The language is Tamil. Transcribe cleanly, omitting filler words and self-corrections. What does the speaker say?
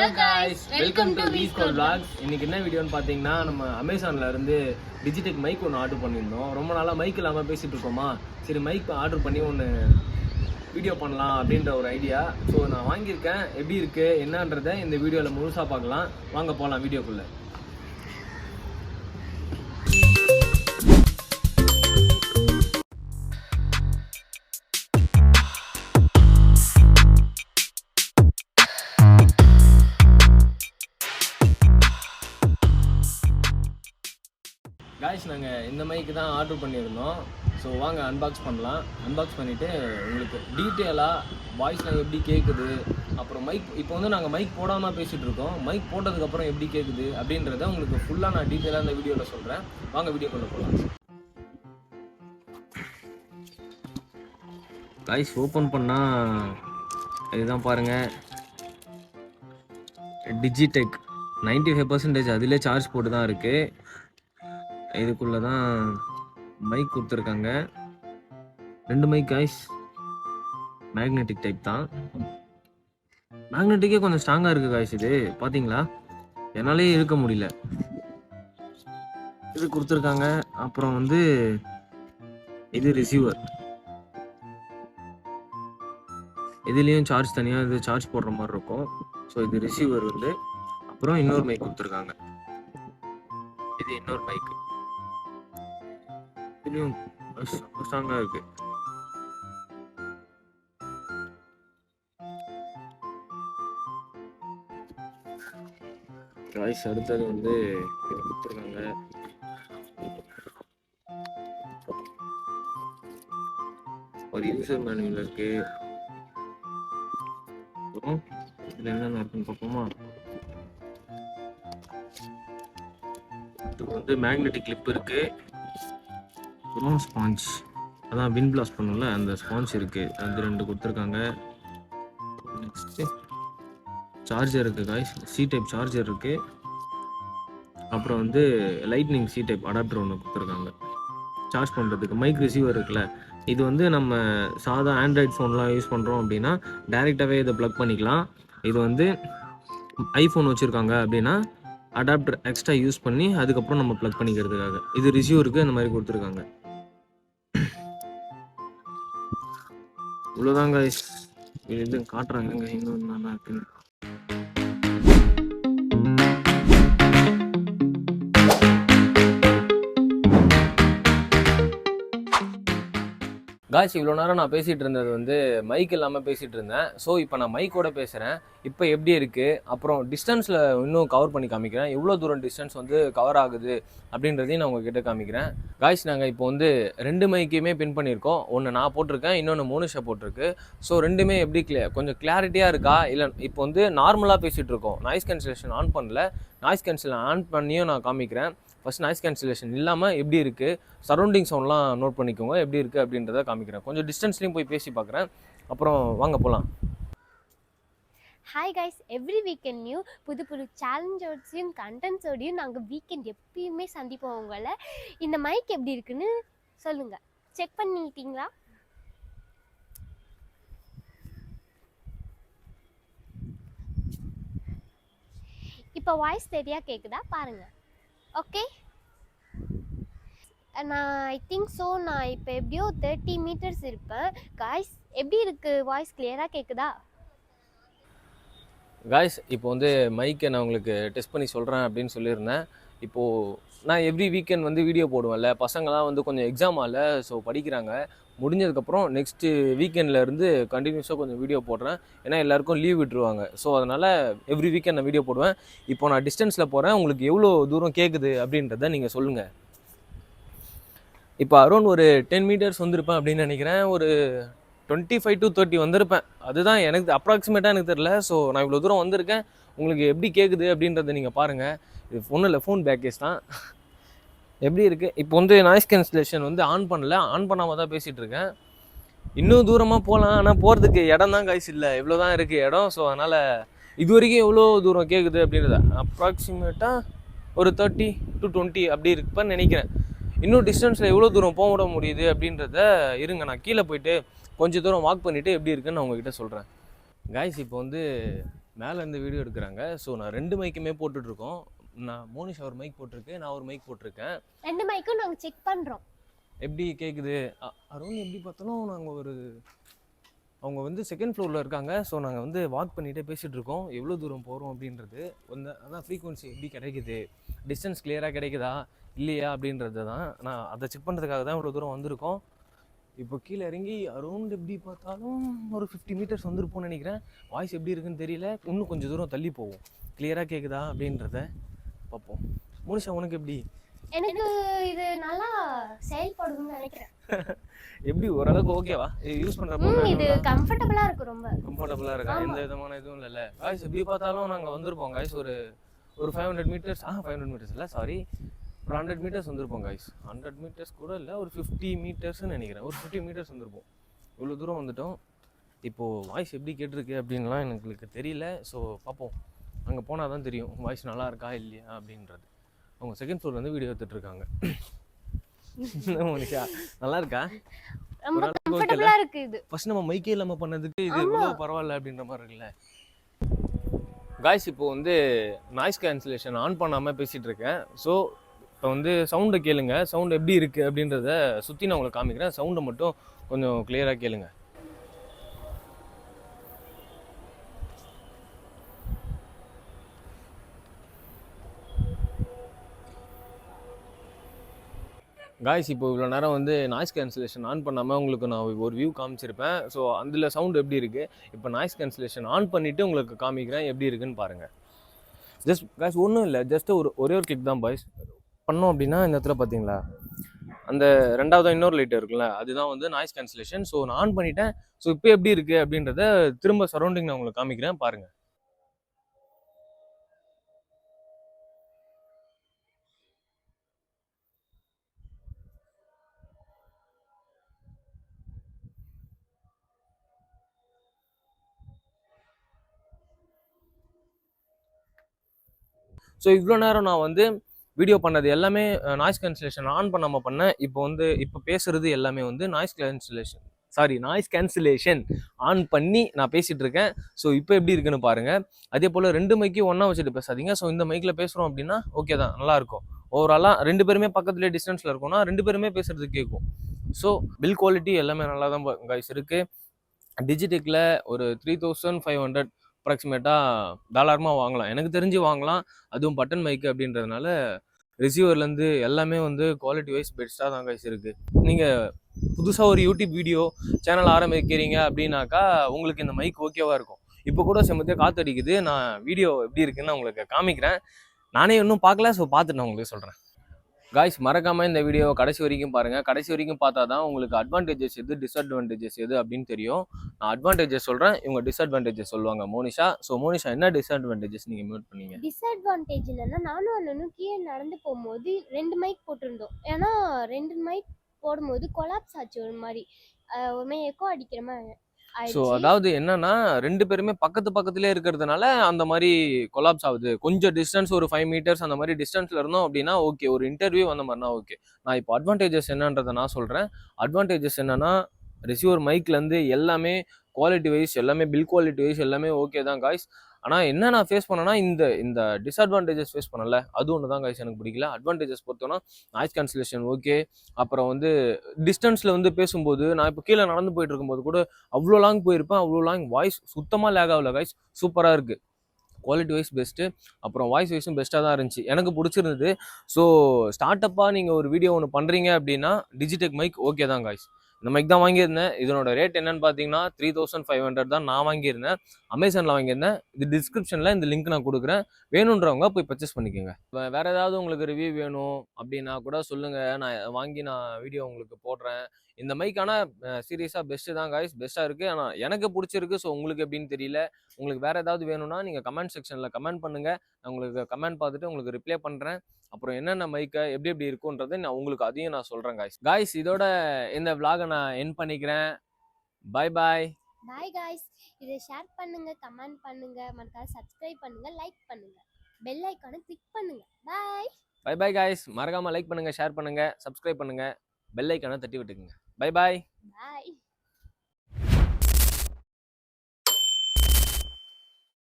Hello guys, welcome to V-Score Vlogs. இன்னைக்கு என்ன வீடியோன்னு பார்த்தீங்கன்னா நம்ம அமேசான்ல இருந்து டிஜிடெக் மைக் ஒன்று ஆர்டர் பண்ணியிருந்தோம். ரொம்ப நாளாக மைக் இல்லாமல் பேசிட்டு இருக்கோமா, சரி மைக் ஆர்டர் பண்ணி ஒன்று வீடியோ பண்ணலாம் அப்படின்ற ஒரு ஐடியா. ஸோ நான் வாங்கியிருக்கேன், எப்படி இருக்கு என்னன்றதை இந்த வீடியோவில் முழுசாக பார்க்கலாம். வாங்க போகலாம் வீடியோக்குள்ளே. காய்ஸ், நாங்கள் இந்த மைக்கு தான் ஆர்டர் பண்ணியிருந்தோம். ஸோ வாங்க அன்பாக்ஸ் பண்ணலாம். அன்பாக்ஸ் பண்ணிவிட்டு உங்களுக்கு டீட்டெயிலாக வாய்ஸ்லாம் எப்படி கேட்குது, அப்புறம் மைக் இப்போ வந்து நாங்கள் மைக் போடாமல் பேசிகிட்டு இருக்கோம், மைக் போட்டதுக்கப்புறம் எப்படி கேட்குது அப்படின்றத உங்களுக்கு ஃபுல்லாக நான் டீட்டெயிலாக இந்த வீடியோவில் சொல்கிறேன். வாங்க வீடியோக்குள்ளே போகலாம். காய்ஸ், ஓப்பன் பண்ணால் இதுதான் பாருங்கள், டிஜிடெக் 95% அதிலே சார்ஜ் போட்டு தான் இருக்குது. இதுக்குள்ளே தான் மைக் கொடுத்துருக்காங்க, 2 மைக் காய்ஸ், மேக்னெட்டிக் டைப் தான். மேக்னெட்டிக்கே கொஞ்சம் ஸ்ட்ராங்காக இருக்குது காய்ஸ். இது பார்த்தீங்களா, என்னாலே இருக்க முடியல. இது கொடுத்துருக்காங்க. அப்புறம் வந்து இது ரிசீவர், இதுலேயும் சார்ஜ் தனியாக இது சார்ஜ் போடுற மாதிரி இருக்கும். ஸோ இது ரிசீவர் வந்து. அப்புறம் இன்னொரு மைக் கொடுத்துருக்காங்க, இது இன்னொரு மைக், இதுலேயும் ஸ்ட்ராங்காக இருக்கு. காய்ஸ், அடுத்தது வந்து இது கொடுத்துருக்காங்க. ஒரு யூசர் மேனுவல் இருக்கு. அப்புறம் இதில் என்னென்ன இருக்குன்னு பார்ப்போமா. இது வந்து மேக்னெட்டிக் கிளிப் இருக்கு. அப்புறம் ஸ்பாஞ்ச், அதான் வின் பிளாஸ்ட் பண்ணும்ல அந்த ஸ்பாஞ்ச் இருக்குது, அது 2 கொடுத்துருக்காங்க. நெக்ஸ்ட்டு சார்ஜர் இருக்குது காய்ஸ், சி டைப் சார்ஜர் இருக்குது. அப்புறம் வந்து லைட்னிங் சி டைப் அடாப்டர் ஒன்று கொடுத்துருக்காங்க சார்ஜ் பண்ணுறதுக்கு. மைக் ரிசீவர் இருக்குல்ல, இது வந்து நம்ம சாதா ஆண்ட்ராய்ட் ஃபோன்லாம் யூஸ் பண்ணுறோம் அப்படின்னா டைரெக்டாகவே இதை ப்ளக் பண்ணிக்கலாம். இது வந்து ஐஃபோன் வச்சுருக்காங்க அப்படின்னா அடாப்டர் எக்ஸ்ட்ரா யூஸ் பண்ணி அதுக்கப்புறம் நம்ம ப்ளக் பண்ணிக்கிறதுக்காக இது ரிசீவருக்கு இந்த மாதிரி கொடுத்துருக்காங்க. இவ்வளோதாங்க இது காட்டுறாங்க, இன்னும் நல்லா இருக்குன்னு. காய்ஸ், இவ்வளோ நேரம் நான் பேசிகிட்டு இருந்தது வந்து மைக் இல்லாமல் பேசிகிட்டு இருந்தேன். ஸோ இப்போ நான் மைக்கோட பேசுகிறேன். இப்போ எப்படி இருக்குது, அப்புறம் டிஸ்டன்ஸில் இன்னும் கவர் பண்ணி காமிக்கிறேன், எவ்வளோ தூரம் டிஸ்டன்ஸ் வந்து கவர் ஆகுது அப்படின்றதையும் நான் உங்ககிட்ட காமிக்கிறேன். காய்ஸ், நாங்கள் இப்போ வந்து 2 மைக்கையுமே பின் பண்ணியிருக்கோம். ஒன்று நான் போட்டிருக்கேன், இன்னொன்று மோனிஷா போட்டிருக்கு. ஸோ ரெண்டுமே எப்படி கொஞ்சம் கிளாரிட்டியாக இருக்கா, இல்லை இப்போ வந்து நார்மலாக பேசிகிட்டு இருக்கோம், நாய்ஸ் கேன்சலேஷன் ஆன் பண்ணல, நாய்ஸ் கேன்சல் ஆன் பண்ணியும் நான் காமிக்கிறேன். ஃபஸ்ட் நாய்ஸ் கேன்சலேஷன் இல்லாமல் எப்படி இருக்குது, சரௌண்டிங் சவுண்ட்லாம் நோட் பண்ணிக்கோங்க எப்படி இருக்குது அப்படின்றத காமிக்கிறேன். கொஞ்சம் டிஸ்டன்ஸ்லையும் போய் பேசி பார்க்குறேன். அப்புறம் வாங்க போகலாம். Hi guys, every weekend new புது புது சேலஞ்சோடையும் கண்டென்ட்ஸோடையும் நாங்கள் வீக்கெண்ட் எப்பயுமே சந்திப்போம் உங்களை. இந்த மைக் எப்படி இருக்குன்னு சொல்லுங்கள், செக் பண்ணிட்டீங்களா? இப்போ வாய்ஸ் சரியாக கேட்குதா பாருங்கள். ஓகே, நான் ஐ திங்க் ஸோ நான் இப்போ எப்படியோ 30 மீட்டர்ஸ் இருப்பேன். காய்ஸ், எப்படி இருக்குது, வாய்ஸ் கிளியராக கேட்குதா? காய்ஸ், இப்போ வந்து மைக்கை நான் உங்களுக்கு டெஸ்ட் பண்ணி சொல்கிறேன் அப்படின்னு சொல்லியிருந்தேன். இப்போது நான் எவ்ரி வீக்கெண்ட் வந்து வீடியோ போடுவேன்ல, பசங்களாம் வந்து கொஞ்சம் எக்ஸாம் ஆகல, ஸோ படிக்கிறாங்க. முடிஞ்சதுக்கப்புறம் நெக்ஸ்ட்டு வீக்கெண்ட்லேருந்து கண்டினியூஸாக கொஞ்சம் வீடியோ போடுறேன். ஏன்னா எல்லாேருக்கும் லீவ் விட்டுருவாங்க. ஸோ அதனால் எவ்ரி வீக்கெண்ட் நான் வீடியோ போடுவேன். இப்போ நான் டிஸ்டன்ஸில் போகிறேன், உங்களுக்கு எவ்வளோ தூரம் கேட்குது அப்படின்றத நீங்கள் சொல்லுங்கள். இப்போ அரௌண்ட் ஒரு 10 மீட்டர்ஸ் வந்திருப்பேன் அப்படின்னு நினைக்கிறேன். ஒரு 25 to 30 வந்திருப்பேன். அதுதான் எனக்கு அப்ராக்சிமேட்டாக எனக்கு தெரியல. ஸோ நான் இவ்வளோ தூரம் வந்திருக்கேன், உங்களுக்கு எப்படி கேட்குது அப்படின்றத நீங்கள் பாருங்கள். இது ஒன்றும் இல்லை, ஃபோன் பேக்கேஜ் தான். எப்படி இருக்குது, இப்போ வந்து நாய்ஸ் கேன்சலேஷன் வந்து ஆன் பண்ணல, ஆன் பண்ணாமல் தான் பேசிகிட்டு இருக்கேன். இன்னும் தூரமாக போகலாம், ஆனால் போகிறதுக்கு இடம் தான் காய்ஸ் இல்லை, இவ்வளோ தான் இருக்குது இடம். ஸோ அதனால் இது வரைக்கும் எவ்வளோ தூரம் கேட்குது அப்படின்றத அப்ராக்சிமேட்டாக ஒரு 30 to 20 அப்படி இருப்பேன்னு நினைக்கிறேன். இன்னும் டிஸ்டன்ஸில் எவ்வளோ தூரம் போக விட முடியுது அப்படின்றத இருங்க, நான் கீழே போயிட்டு கொஞ்சம் தூரம் வாக் பண்ணிவிட்டு எப்படி இருக்குன்னு நான் உங்ககிட்ட சொல்கிறேன். காய்ஸ், இப்போ வந்து மேலேருந்து வீடியோ எடுக்கிறாங்க. ஸோ நான் 2 மைக்குமே போட்டுட்ருக்கோம். நான் மோனிஷா ஒரு மைக் போட்டிருக்கு, நான் ஒரு மைக் போட்டிருக்கேன். 2 மைக்கும் நாங்க செக் பண்றோம். எப்படி கேட்குது அருண் எப்படி பார்த்தாலும் அவங்க வந்து செகண்ட் ஃப்ளோரில் இருக்காங்க. ஸோ நாங்கள் வந்து வாக் பண்ணிகிட்டே பேசிகிட்டு இருக்கோம் எவ்வளோ தூரம் போகிறோம் அப்படின்றது. அதான் ஃப்ரீக்வன்சி எப்படி கிடைக்குது, டிஸ்டன்ஸ் கிளியராக கிடைக்குதா இல்லையா அப்படின்றது தான். நான் அதை செக் பண்ணுறதுக்காக தான் இவ்வளோ தூரம் வந்திருக்கோம். இப்போ கீழே இறங்கி அரௌண்ட் எப்படி பார்த்தாலும் ஒரு 50 மீட்டர்ஸ் வந்துருப்போம்னு நினைக்கிறேன். வாய்ஸ் எப்படி இருக்குன்னு தெரியல. இன்னும் கொஞ்சம் தூரம் தள்ளி போவோம். கிளியராக கேட்குதா அப்படின்றத பார்ப்போம். மோனிஷா உனக்கு எப்படி? எனக்கு இது நல்லா செயல்படுதுன்னு நினைக்கிறேன். எப்படி ஓரளவுக்கு ஓகேவா யூஸ் பண்ணுறப்போ? இது கம்ஃபர்டபுளாக இருக்கு, ரொம்ப கம்ஃபர்டபுளாக இருக்கா? எந்த விதமான இதுவும் இல்லைல்ல காய்ஸ்? எப்படி பார்த்தாலும் நாங்கள் வந்திருப்போம் காய்ஸ் ஒரு 500 மீட்டர்ஸ் 500 மீட்டர்ஸ் இல்லை சாரி, ஒரு 100 மீட்டர்ஸ் வந்திருப்போம் காய்ஸ். 100 மீட்டர்ஸ் கூட இல்லை, ஒரு 50 மீட்டர்ஸ்ன்னு நினைக்கிறேன். ஒரு 50 மீட்டர்ஸ் வந்திருப்போம். இவ்வளோ தூரம் வந்துட்டோம். இப்போது வாய்ஸ் எப்படி கேட்டிருக்கு அப்படின்லாம் எனக்கு தெரியல. ஸோ பார்ப்போம், அங்கே போனால் தான் தெரியும் வாய்ஸ் நல்லா இருக்கா இல்லையா அப்படின்றது. அவங்க செகண்ட் ஃப்ளோர் வந்து வீடியோ எடுத்துட்டு இருக்காங்க. மோனிஷா நல்லா இருக்கா? ரொம்ப கம்ஃபர்டபுளா இருக்கு இது. ஃபர்ஸ்ட் நம்ம மைக்கே இல்லாம பண்ணதுக்கு இது எவ்வளவு பரவாயில்ல அப்படின்ற மாதிரி இருக்குல்ல காய்ஸ். இப்போ வந்து நாய்ஸ் கேன்சலேஷன் ஆன் பண்ணாம பேசிட்டு இருக்கேன். ஸோ இப்போ வந்து சவுண்டை கேளுங்க, சவுண்ட் எப்படி இருக்கு அப்படின்றத சுற்றி நான் உங்களுக்கு காமிக்கிறேன். சவுண்டை மட்டும் கொஞ்சம் கிளியராக கேளுங்க. காய்ஸ் இப்போ இவ்வளோ நேரம் வந்து நாய்ஸ் கேன்சலேஷன் ஆன் பண்ணாமல் உங்களுக்கு நான் ஒரு வியூ காமிச்சிருப்பேன். ஸோ அதில் சவுண்ட் எப்படி இருக்குது, இப்போ நாய்ஸ் கேன்சலேஷன் ஆன் பண்ணிவிட்டு உங்களுக்கு காமிக்கிறேன் எப்படி இருக்குன்னு பாருங்கள். ஜஸ்ட் காய்ஸ் ஒன்றும் இல்லை, ஜஸ்ட் ஒரே ஒரு கிளிக் தான் பாய்ஸ் பண்ணோம் அப்படின்னா இந்த இடத்துல பார்த்தீங்களா அந்த ரெண்டாவது இன்னொரு லைட் இருக்குல்ல, அதுதான் வந்து நாய்ஸ் கேன்சலேஷன். ஸோ நான் ஆன் பண்ணிட்டேன். ஸோ இப்போ எப்படி இருக்குது அப்படின்றத திரும்ப சரௌண்டிங் நான் உங்களுக்கு காமிக்கிறேன் பாருங்கள். ஸோ இவ்வளோ நேரம் நான் வந்து வீடியோ பண்ணது எல்லாமே நாய்ஸ் கேன்சலேஷன் ஆன் பண்ணாமல் பண்ணேன். இப்போ பேசுறது எல்லாமே வந்து நாய்ஸ் கேன்சலேஷன் ஆன் பண்ணி நான் பேசிகிட்டு இருக்கேன். ஸோ இப்போ எப்படி இருக்குன்னு பாருங்கள். அதே போல் 2 மைக்கையும் ஒன்றா வச்சுட்டு பேசாதீங்க. ஸோ இந்த மைக்கில் பேசுகிறோம் அப்படின்னா ஓகே தான், நல்லாயிருக்கும். ஓவராலாக 2 பேருமே பக்கத்துலேயே டிஸ்டன்ஸில் இருக்கோம்னா 2 பேருமே பேசுறது கேட்கும். ஸோ பில் குவாலிட்டி எல்லாமே நல்லா தான் கைஸ் இருக்குது. டிஜிடெக்கில் ஒரு 3500 அப்ராக்சிமேட்டாக தாராளமாக வாங்கலாம், எனக்கு தெரிஞ்சு வாங்கலாம். அதுவும் பட்டன் மைக்கு அப்படின்றதுனால ரிசீவர்லேருந்து எல்லாமே வந்து குவாலிட்டி வைஸ் பெஸ்ட்டாக தான் கைஸ் இருக்குது. நீங்கள் புதுசாக ஒரு யூடியூப் வீடியோ சேனல் ஆரம்பிக்கிறீங்க அப்படின்னாக்கா உங்களுக்கு இந்த மைக் ஓகேவாக இருக்கும். இப்போ கூட செம்மத்தியாக காற்றடிக்குது. நான் வீடியோ எப்படி இருக்குன்னு நான் உங்களுக்கு காமிக்கிறேன். நானே இன்னும் பார்க்கல, ஸோ பார்த்துட்டு நான் உங்களுக்கு சொல்கிறேன். காய்ஸ் மறக்காமல் இந்த வீடியோவை கடைசி வரைக்கும் பாருங்கள். கடைசி வரைக்கும் பார்த்தா தான் உங்களுக்கு அட்வான்டேஜஸ் எது டிஸ்அட்வான்டேஜஸ் எது அப்படின்னு தெரியும். நான் அட்வான்டேஜஸ் சொல்கிறேன், இவங்க டிஸ்அட்வான்டேஜஸ் சொல்லுவாங்க மோனிஷா. ஸோ மோனிஷா என்ன டிஸ்அட்வான்டேஜஸ் நீங்கள் மியூட் பண்ணீங்க? டிஸ்அட்வான்டேஜ் என்னன்னா, நானும் அண்ணனும் கீழே நடந்து போகும்போது 2 மைக் போட்டிருந்தோம். ஏன்னா 2 மைக் போடும்போது கொலாப்ஸ் ஆச்சு, ஒரு மாதிரி எக்கோ அடிக்கிற மாதிரி. ஸோ அதாவது என்னன்னா 2 பேருமே பக்கத்துலேயே இருக்கிறதுனால அந்த மாதிரி கொலாப்ஸ் ஆகுது. கொஞ்சம் டிஸ்டன்ஸ் ஒரு 5 மீட்டர்ஸ் அந்த மாதிரி டிஸ்டன்ஸ்ல இருந்தோம் அப்படின்னா ஓகே, ஒரு இன்டர்வியூ அந்த மாதிரினா ஓகே. நான் இப்போ அட்வான்டேஜஸ் என்னன்றதை நான் சொல்கிறேன். அட்வான்டேஜஸ் என்னன்னா ரிசீவர் மைக்லேருந்து எல்லாமே குவாலிட்டி வைஸ் எல்லாமே பில் குவாலிட்டி வைஸ் எல்லாமே ஓகே தான் காய்ஸ். ஆனால் என்ன நான் ஃபேஸ் பண்ணேன்னா இந்த டிஸ்அட்வான்டேஜஸ் ஃபேஸ் பண்ணல, அது ஒன்று தான் காய்ஸ் எனக்கு பிடிக்கல. அட்வான்டேஜஸ் பொறுத்தோன்னா நாய்ஸ் கேன்சலேஷன் ஓகே. அப்புறம் வந்து டிஸ்டன்ஸில் வந்து பேசும்போது நான் இப்போ கீழே நடந்து போயிட்டு இருக்கும்போது கூட அவ்வளோ லாங் போயிருப்பேன், அவ்வளோ லாங் வாய்ஸ் சுத்தமாக லேக் ஆகல காய்ஸ். சூப்பராக இருக்குது, குவாலிட்டி வைஸ் பெஸ்ட்டு. அப்புறம் வாய்ஸ் வைஸும் பெஸ்ட்டாக தான் இருந்துச்சு, எனக்கு பிடிச்சிருந்தது. ஸோ ஸ்டார்ட் அப்பாக நீங்கள் ஒரு வீடியோ ஒன்று பண்ணுறீங்க அப்படின்னா டிஜிடெக் மைக் ஓகே தான் காய்ஸ். இந்த மைக் தான் வாங்கியிருந்தேன். இதனோட ரேட் என்னன்னு பார்த்தீங்கன்னா 3500 தான் நான் வாங்கியிருந்தேன். அமேசானில் வாங்கியிருந்தேன். இது டிஸ்கிரிப்ஷனில் இந்த லிங்க் நான் கொடுக்குறேன், வேணுன்றவங்க போய் பர்ச்சேஸ் பண்ணிக்கோங்க. வேறு ஏதாவது உங்களுக்கு ரிவ்யூ வேணும் அப்படின்னா கூட சொல்லுங்கள், நான் வீடியோ உங்களுக்கு போடுறேன். இந்த மைக் ஆனால் சீரியஸாக பெஸ்ட்டு தான் காய்ஸ், பெஸ்ட்டாக இருக்குது. ஆனால் எனக்கு பிடிச்சிருக்கு. ஸோ உங்களுக்கு எப்படின்னு தெரியல. உங்களுக்கு வேறு ஏதாவது வேணும்னா நீங்கள் கமெண்ட் செக்ஷனில் கமெண்ட் பண்ணுங்கள். நான் உங்களுக்கு கமெண்ட் பார்த்துட்டு உங்களுக்கு ரிப்ளை பண்ணுறேன். அப்புறம் என்னென்ன மைக்கை எப்படி இருக்குன்றதை நான் உங்களுக்கு அதையும் நான் சொல்கிறேன் காய்ஸ். இதோட இந்த விலாகை நான் எண்ட் பண்ணிக்கிறேன். பாய் பாய் காய்ஸ். இதை ஷேர் பண்ணுங்க, கமெண்ட் பண்ணுங்க, மறக்காம சப்ஸ்கிரைப் பண்ணுங்க, லைக் பண்ணுங்க, பெல் ஐகானை கிளிக் பண்ணுங்க. பாய் பாய் காய்ஸ். மறக்காம லைக் பண்ணுங்க, ஷேர் பண்ணுங்க, சப்ஸ்கிரைப் பண்ணுங்க, பெல் ஐகானை தட்டி விட்டுக்குங்க. பாய்.